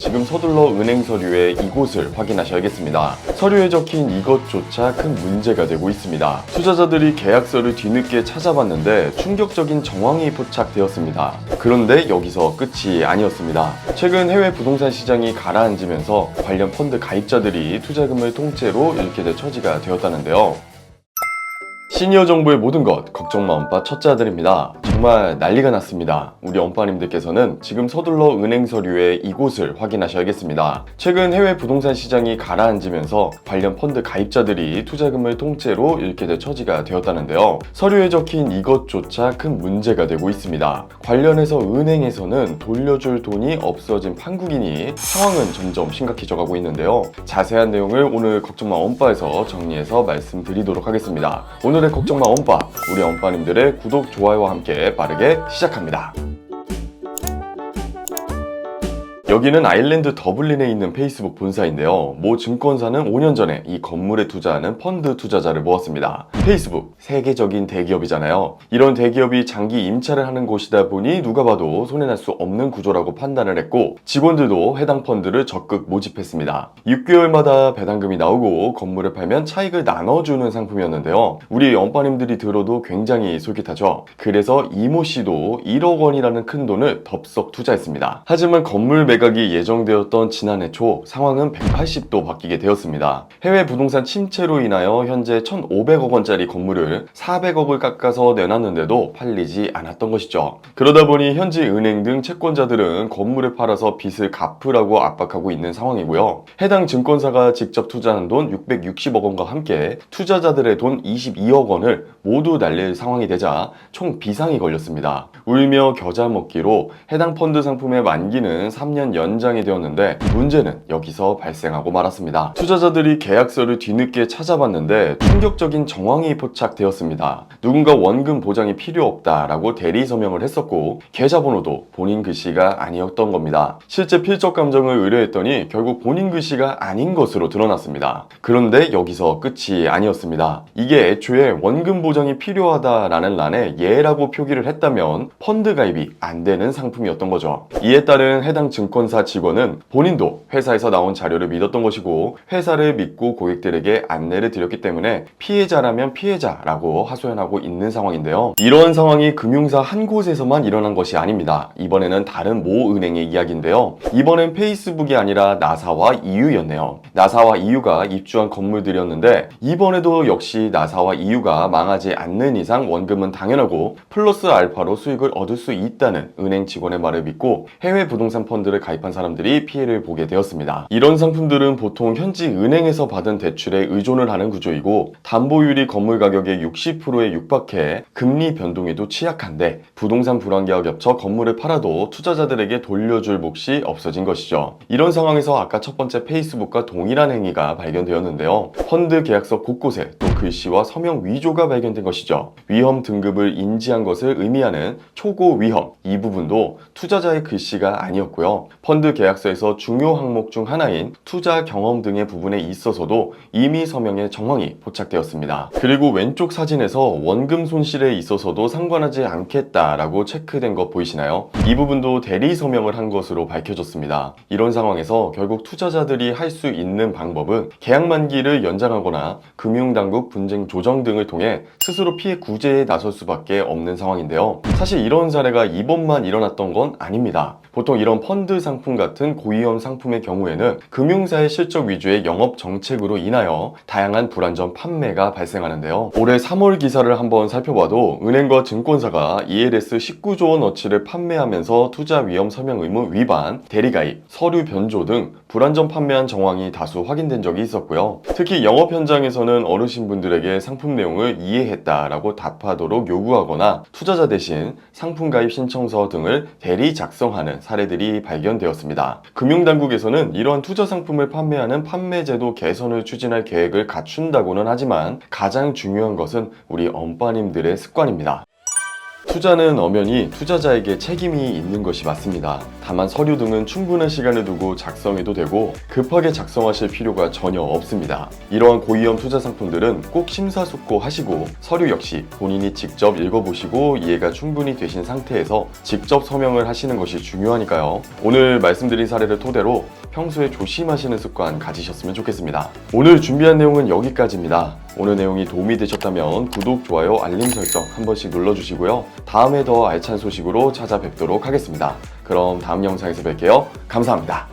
지금 서둘러 은행 서류의 이곳을 확인하셔야겠습니다. 서류에 적힌 이것조차 큰 문제가 되고 있습니다. 투자자들이 계약서를 뒤늦게 찾아봤는데 충격적인 정황이 포착되었습니다. 그런데 여기서 끝이 아니었습니다. 최근 해외 부동산 시장이 가라앉으면서 관련 펀드 가입자들이 투자금을 통째로 잃게 될 처지가 되었다는데요. 시니어 정보의 모든 것 걱정마 엄빠 첫째 아들입니다. 정말 난리가 났습니다. 우리 엄빠님들께서는 지금 서둘러 은행 서류의 이곳을 확인하셔야겠습니다. 최근 해외 부동산 시장이 가라앉으면서 관련 펀드 가입자들이 투자금을 통째로 잃게 될 처지가 되었다는데요. 서류에 적힌 이것조차 큰 문제가 되고 있습니다. 관련해서 은행에서는 돌려줄 돈이 없어진 판국이니 상황은 점점 심각해져 가고 있는데요. 자세한 내용을 오늘 걱정마 엄빠에서 정리해서 말씀드리도록 하겠습니다. 오늘의 걱정마 엄빠, 우리 엄빠님들의 구독, 좋아요와 함께 빠르게 시작합니다. 여기는 아일랜드 더블린에 있는 페이스북 본사인데요. 모 증권사는 5년 전에 이 건물에 투자하는 펀드 투자자를 모았습니다. 페이스북, 세계적인 대기업이잖아요. 이런 대기업이 장기 임차를 하는 곳이다 보니 누가 봐도 손해날 수 없는 구조라고 판단을 했고, 직원들도 해당 펀드를 적극 모집했습니다. 6개월마다 배당금이 나오고 건물을 팔면 차익을 나눠주는 상품이었는데요. 우리 엄빠님들이 들어도 굉장히 솔깃하죠. 그래서 이모 씨도 1억 원이라는 큰 돈을 덥석 투자했습니다. 하지만 건물 매각이 예정되었던 지난해 초 상황은 180도 바뀌게 되었습니다. 해외 부동산 침체로 인하여 현재 1,500억 원짜리 건물을 400억을 깎아서 내놨는데도 팔리지 않았던 것이죠. 그러다 보니 현지 은행 등 채권자들은 건물을 팔아서 빚을 갚으라고 압박하고 있는 상황이고요. 해당 증권사가 직접 투자한 돈 660억 원과 함께 투자자들의 돈 22억 원을 모두 날릴 상황이 되자 총 비상이 걸렸습니다. 울며 겨자 먹기로 해당 펀드 상품의 만기는 3년 연장이 되었는데 문제는 여기서 발생하고 말았습니다. 투자자들이 계약서를 뒤늦게 찾아봤는데 충격적인 정황이 포착되었습니다. 누군가 원금 보장이 필요 없다라고 대리 서명을 했었고 계좌번호도 본인 글씨가 아니었던 겁니다. 실제 필적 감정을 의뢰했더니 결국 본인 글씨가 아닌 것으로 드러났습니다. 그런데 여기서 끝이 아니었습니다. 이게 애초에 원금 보장이 필요하다라는 란에 예라고 표기를 했다면 펀드 가입이 안 되는 상품이었던 거죠. 이에 따른 해당 증권사 직원은 본인도 회사에서 나온 자료를 믿었던 것이고 회사를 믿고 고객들에게 안내를 드렸기 때문에 피해자라면 피해자라고 하소연하고 있는 상황인데요. 이런 상황이 금융사 한 곳에서만 일어난 것이 아닙니다. 이번에는 다른 모 은행의 이야기인데요. 이번엔 페이스북이 아니라 나사와 EU였네요. 나사와 EU가 입주한 건물들이었는데 이번에도 역시 나사와 EU가 망하지 않는 이상 원금은 당연하고 플러스 알파로 수익을 얻을 수 있다는 은행 직원의 말을 믿고 해외 부동산 펀드를 가입한 사람들이 피해를 보게 되었습니다. 이런 상품들은 보통 현지 은행에서 받은 대출에 의존을 하는 구조이고 담보율이 건물 가격의 60%에 육박해 금리 변동에도 취약한데 부동산 불황기와 겹쳐 건물을 팔아도 투자자들에게 돌려줄 몫이 없어진 것이죠. 이런 상황에서 아까 첫 번째 페이스북과 동일한 행위가 발견되었는데요. 펀드 계약서 곳곳에 또 글씨와 서명 위조가 발견된 것이죠. 위험 등급을 인지한 것을 의미하는 초고 위험, 이 부분도 투자자의 글씨가 아니었고요. 펀드 계약서에서 중요 항목 중 하나인 투자 경험 등의 부분에 있어서도 이미 서명의 정황이 포착되었습니다. 그리고 왼쪽 사진에서 원금 손실에 있어서도 상관하지 않겠다라고 체크된 거 보이시나요? 이 부분도 대리 서명을 한 것으로 밝혀졌습니다. 이런 상황에서 결국 투자자들이 할 수 있는 방법은 계약 만기를 연장하거나 금융당국 분쟁 조정 등을 통해 스스로 피해 구제에 나설 수밖에 없는 상황인데요. 사실 이런 사례가 이번만 일어났던 건 아닙니다. 보통 이런 펀드 상품 같은 고위험 상품의 경우에는 금융사의 실적 위주의 영업 정책으로 인하여 다양한 불안전 판매가 발생하는데요. 올해 3월 기사를 한번 살펴봐도 은행과 증권사가 ELS 19조 원어치를 판매하면서 투자 위험 서명 의무 위반, 대리가입, 서류 변조 등 불안전 판매한 정황이 다수 확인된 적이 있었고요. 특히 영업 현장에서는 어르신분들에게 상품 내용을 이해했다라고 답하도록 요구하거나 투자자 대신 상품 가입 신청서 등을 대리 작성하는 사례들이 발견되었습니다. 금융당국에서는 이러한 투자 상품을 판매하는 판매제도 개선을 추진할 계획을 갖춘다고는 하지만 가장 중요한 것은 우리 엄빠님들의 습관입니다. 투자는 엄연히 투자자에게 책임이 있는 것이 맞습니다. 다만 서류 등은 충분한 시간을 두고 작성해도 되고 급하게 작성하실 필요가 전혀 없습니다. 이러한 고위험 투자 상품들은 꼭 심사숙고하시고 서류 역시 본인이 직접 읽어보시고 이해가 충분히 되신 상태에서 직접 서명을 하시는 것이 중요하니까요. 오늘 말씀드린 사례를 토대로 평소에 조심하시는 습관 가지셨으면 좋겠습니다. 오늘 준비한 내용은 여기까지입니다. 오늘 내용이 도움이 되셨다면 구독, 좋아요, 알림 설정 한 번씩 눌러주시고요. 다음에 더 알찬 소식으로 찾아뵙도록 하겠습니다. 그럼 다음 영상에서 뵐게요. 감사합니다.